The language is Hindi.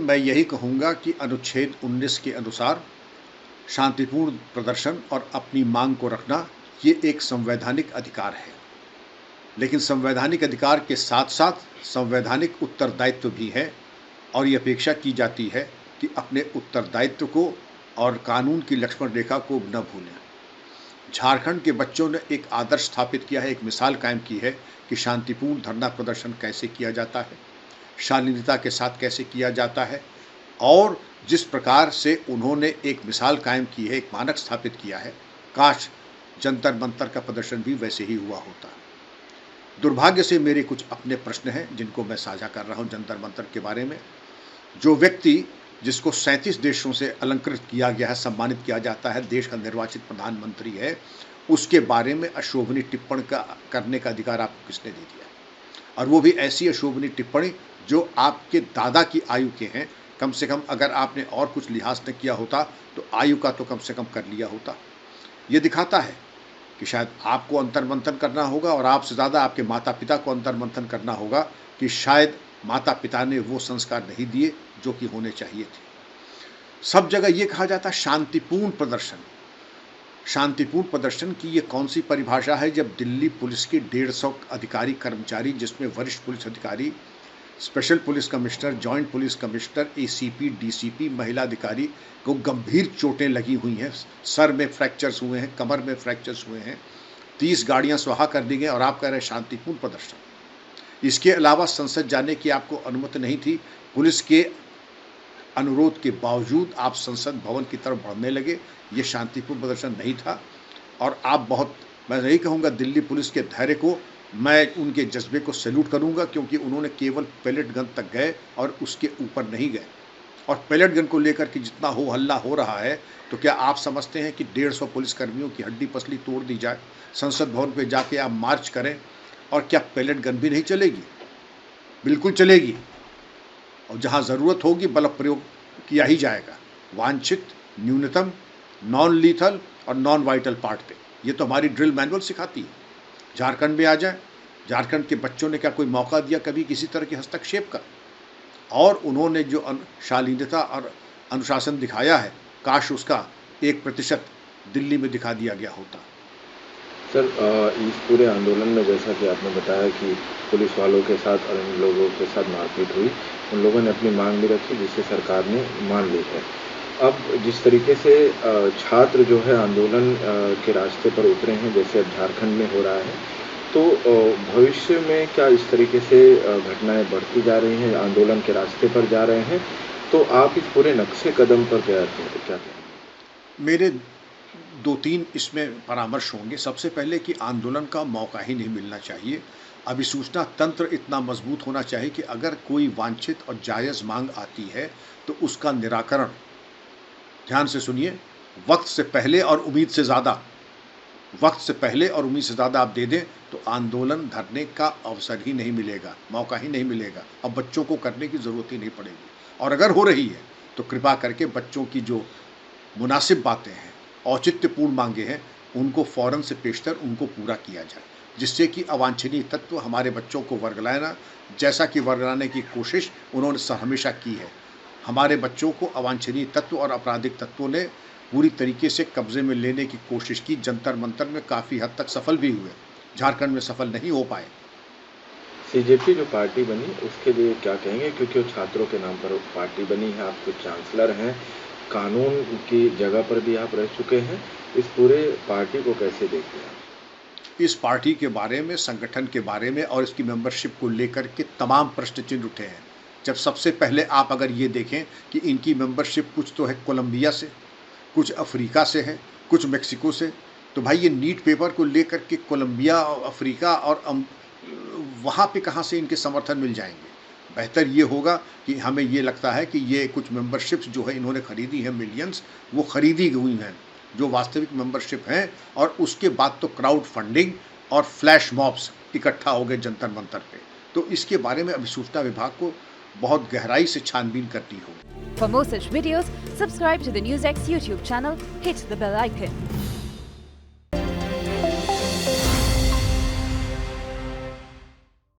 मैं यही कहूँगा कि अनुच्छेद 19 के अनुसार शांतिपूर्ण प्रदर्शन और अपनी मांग को रखना ये एक संवैधानिक अधिकार है। लेकिन संवैधानिक अधिकार के साथ साथ संवैधानिक उत्तरदायित्व भी है और ये अपेक्षा की जाती है कि अपने उत्तरदायित्व को और कानून की लक्ष्मण रेखा को न भूलें। झारखंड के बच्चों ने एक आदर्श स्थापित किया है, एक मिसाल कायम की है कि शांतिपूर्ण धरना प्रदर्शन कैसे किया जाता है, शालीनता के साथ कैसे किया जाता है और जिस प्रकार से उन्होंने एक मिसाल कायम की है, एक मानक स्थापित किया है, काश जंतर मंतर का प्रदर्शन भी वैसे ही हुआ होता। दुर्भाग्य से मेरे कुछ अपने प्रश्न हैं जिनको मैं साझा कर रहा हूं जंतर मंतर के बारे में। जो व्यक्ति जिसको 37 देशों से अलंकृत किया गया है, सम्मानित किया जाता है, देश का निर्वाचित प्रधानमंत्री है, उसके बारे में अशोभनीय टिप्पणी करने का अधिकार आपको किसने दे दिया? और वो भी ऐसी अशोभनीय टिप्पणी जो आपके दादा की आयु के हैं। कम से कम अगर आपने और कुछ लिहाज न किया होता तो आयु का तो कम से कम कर लिया होता। ये दिखाता है कि शायद आपको अंतर मंथन करना होगा और आपसे ज़्यादा आपके माता पिता को अंतर मंथन करना होगा कि शायद माता पिता ने वो संस्कार नहीं दिए जो कि होने चाहिए थे। सब जगह ये कहा जाता है शांतिपूर्ण प्रदर्शन। शांतिपूर्ण प्रदर्शन की ये कौन सी परिभाषा है जब दिल्ली पुलिस के 150 अधिकारी कर्मचारी, जिसमें वरिष्ठ पुलिस अधिकारी, special police commissioner, joint police commissioner, ACP, DCP, महिला अधिकारी को गंभीर चोटें लगी हुई हैं, सर में फ्रैक्चर्स हुए हैं, कमर में फ्रैक्चर्स हुए हैं, 30 गाड़ियां स्वाहा कर दी गई और आप कह रहे हैं शांतिपूर्ण प्रदर्शन। इसके अलावा संसद जाने की आपको अनुमति नहीं थी। पुलिस के अनुरोध के बावजूद आप संसद भवन की तरफ बढ़ने लगे। ये शांतिपूर्ण प्रदर्शन नहीं था। और आप मैं नहीं कहूँगा दिल्ली पुलिस के धैर्य को, मैं उनके जज्बे को सैल्यूट करूँगा, क्योंकि उन्होंने केवल पैलेट गन तक गए और उसके ऊपर नहीं गए। और पैलेट गन को लेकर के जितना हो हल्ला हो रहा है, तो क्या आप समझते हैं कि 150 पुलिसकर्मियों की हड्डी पसली तोड़ दी जाए, संसद भवन पे जाके आप मार्च करें और क्या पैलेट गन भी नहीं चलेगी? बिल्कुल चलेगी। और जहाँ ज़रूरत होगी बल प्रयोग किया ही जाएगा, वांछित, न्यूनतम, नॉन लीथल और नॉन वाइटल पार्ट पे। ये तो हमारी ड्रिल मैनुअल सिखाती है। झारखंड में आ जाए, झारखंड के बच्चों ने क्या कोई मौका दिया कभी किसी तरह के हस्तक्षेप का? और उन्होंने जो शालीनता और अनुशासन दिखाया है, काश उसका 1% दिल्ली में दिखा दिया गया होता। सर, इस पूरे आंदोलन में जैसा कि आपने बताया कि पुलिस वालों के साथ और इन लोगों के साथ मारपीट हुई, उन लोगों ने अपनी मांग भी रखी जिसे सरकार ने मान ली है। अब जिस तरीके से छात्र जो है आंदोलन के रास्ते पर उतरे हैं, जैसे अब झारखंड में हो रहा है, तो भविष्य में क्या इस तरीके से घटनाएं बढ़ती जा रही हैं, आंदोलन के रास्ते पर जा रहे हैं, तो आप इस पूरे नक्शे कदम पर क्या कहेंगे? मेरे 2-3 इसमें परामर्श होंगे। सबसे पहले कि आंदोलन का मौका ही नहीं मिलना चाहिए। अभिसूचना तंत्र इतना मजबूत होना चाहिए कि अगर कोई वांछित और जायज़ मांग आती है तो उसका निराकरण, ध्यान से सुनिए, वक्त से पहले और उम्मीद से ज़्यादा, वक्त से पहले और उम्मीद से ज़्यादा आप दे दें तो आंदोलन धरने का अवसर ही नहीं मिलेगा, मौका ही नहीं मिलेगा। अब बच्चों को करने की ज़रूरत ही नहीं पड़ेगी। और अगर हो रही है तो कृपा करके बच्चों की जो मुनासिब बातें हैं, औचित्यपूर्ण मांगे हैं, उनको फ़ौरन से पेशतर उनको पूरा किया जाए, जिससे कि अवांछनीय तत्व हमारे बच्चों को वर्गलाना, जैसा कि वर्गलाने की कोशिश उन्होंने हमेशा की है। हमारे बच्चों को अवांछनीय तत्व और आपराधिक तत्वों ने पूरी तरीके से कब्जे में लेने की कोशिश की। जंतर मंतर में काफ़ी हद तक सफल भी हुए, झारखंड में सफल नहीं हो पाए। सीजेपी जो पार्टी बनी उसके लिए क्या कहेंगे, क्योंकि वो छात्रों के नाम पर पार्टी बनी है, आप कुछ चांसलर हैं, कानून की जगह पर भी आप रह चुके हैं, इस पूरे पार्टी को कैसे देखते हैं? इस पार्टी के बारे में, संगठन के बारे में और इसकी मेंबरशिप को लेकर के तमाम प्रश्न चिन्ह उठे हैं। जब सबसे पहले आप अगर ये देखें कि इनकी मेंबरशिप कुछ तो है कोलंबिया से, कुछ अफ्रीका से है, कुछ मेक्सिको से, तो भाई ये नीट पेपर को लेकर के कोलंबिया और अफ्रीका और वहाँ पे कहाँ से इनके समर्थन मिल जाएंगे? बेहतर ये होगा कि हमें ये लगता है कि ये कुछ मेंबरशिप्स जो है इन्होंने ख़रीदी है, मिलियंस, वो ख़रीदी हुई हैं जो वास्तविक मेंबरशिप हैं। और उसके बाद तो क्राउड फंडिंग और फ्लैश मॉब्स इकट्ठा हो गए जंतर मंतर पे। तो इसके बारे में अभिसूचना विभाग को बहुत गहराई से छानबीन करनी होगी। For more such videos, subscribe to the NewsX YouTube channel, hit the bell icon.